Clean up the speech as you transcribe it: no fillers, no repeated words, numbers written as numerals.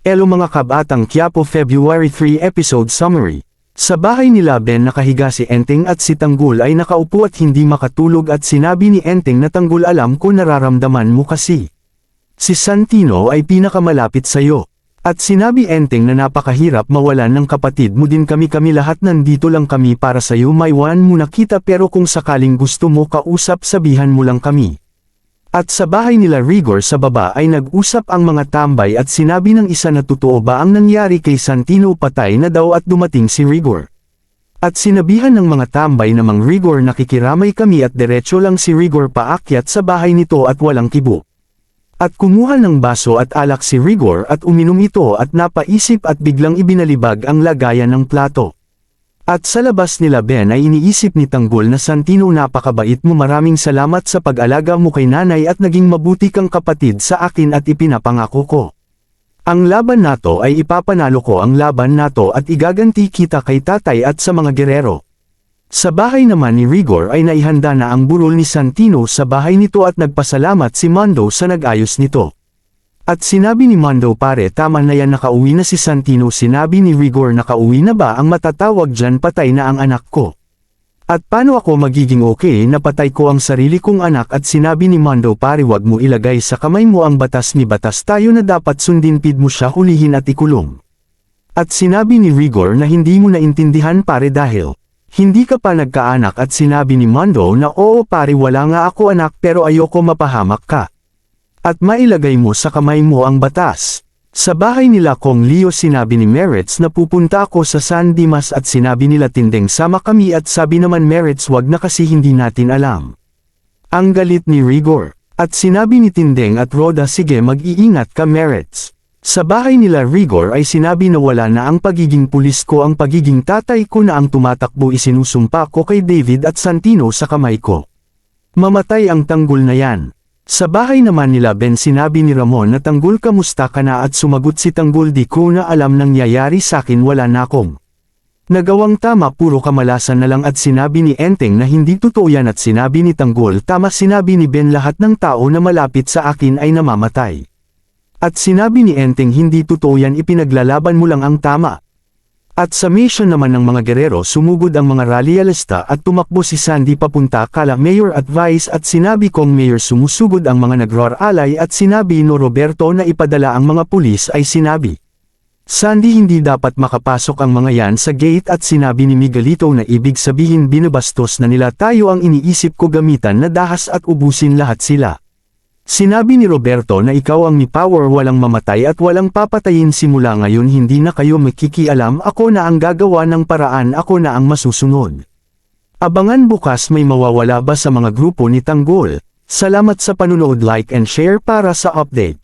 Elo mga kabatang Quiapo February 3 Episode Summary. Sa bahay nila Ben nakahiga si Enteng at si Tanggol ay nakaupo at hindi makatulog at sinabi ni Enteng na Tanggol alam ko nararamdaman mo kasi. Si Santino ay pinakamalapit sa'yo. At sinabi Enteng na napakahirap mawalan ng kapatid mo din kami lahat nandito lang kami para sa'yo maiwan mo na kita pero kung sakaling gusto mo kausap sabihan mo lang kami. At sa bahay nila Rigor sa baba ay nag-usap ang mga tambay at sinabi ng isa na totoo ba ang nangyari kay Santino patay na daw at dumating si Rigor. At sinabihan ng mga tambay na Mang Rigor nakikiramay kami at diretso lang si Rigor paakyat sa bahay nito at walang kibo. At kumuha ng baso at alak si Rigor at uminom ito at napaisip at biglang ibinalibag ang lagayan ng plato. At sa labas nila Ben ay iniisip ni Tanggol na Santino napakabait mo maraming salamat sa pag-alaga mo kay nanay at naging mabuti kang kapatid sa akin at ipinapangako ko. Ang laban nato ay ipapanalo ko ang laban nato at igaganti kita kay tatay at sa mga gerero. Sa bahay naman ni Rigor ay naihanda na ang burol ni Santino sa bahay nito at nagpasalamat si Mondo sa nag-ayos nito. At sinabi ni Mondo pare tama na yan nakauwi na si Santino sinabi ni Rigor nakauwi na ba ang matatawag dyan patay na ang anak ko. At paano ako magiging okay na patay ko ang sarili kong anak at sinabi ni Mondo pare wag mo ilagay sa kamay mo ang batas ni batas tayo na dapat sundin pid mo siya hulihin at ikulong. At sinabi ni Rigor na hindi mo naintindihan pare dahil hindi ka pa nagkaanak at sinabi ni Mondo na oo pare wala nga ako anak pero ayoko mapahamak ka. At mailagay mo sa kamay mo ang batas. Sa bahay nila Kong Leo sinabi ni Meretz na pupunta ako sa San Dimas at sinabi nila Tindeng sama kami at sabi naman Meretz wag na kasi hindi natin alam. Ang galit ni Rigor. At sinabi ni Tindeng at Roda sige mag-iingat ka Meretz. Sa bahay nila Rigor ay sinabi na wala na ang pagiging pulis ko ang pagiging tatay ko na ang tumatakbo isinusumpa ko kay David at Santino sa kamay ko. Mamatay ang Tanggol na yan. Sa bahay naman nila Ben sinabi ni Ramon na Tanggol kamusta ka na at sumagot si Tanggol di ko na alam nangyayari sakin wala na akong nagawang tama puro kamalasan na lang at sinabi ni Enteng na hindi totoo yan at sinabi ni Tanggol tama sinabi ni Ben lahat ng tao na malapit sa akin ay namamatay. At sinabi ni Enteng hindi totoo yan ipinaglalaban mo lang ang tama. At sa mission naman ng mga gerero sumugod ang mga rallyalista at tumakbo si Sandy papunta kala Mayor at Vice at sinabi kong Mayor sumusugod ang mga nagro-rally at sinabi no Roberto na ipadala ang mga pulis ay sinabi. Sandy hindi dapat makapasok ang mga yan sa gate at sinabi ni Miguelito na ibig sabihin binabastos na nila tayo ang iniisip ko gamitan na dahas at ubusin lahat sila. Sinabi ni Roberto na ikaw ang ni Power walang mamatay at walang papatayin simula ngayon hindi na kayo makikialam ako na ang gagawa ng paraan ako na ang masusunod. Abangan bukas may mawawala ba sa mga grupo ni Tanggol. Salamat sa panunood like and share para sa update.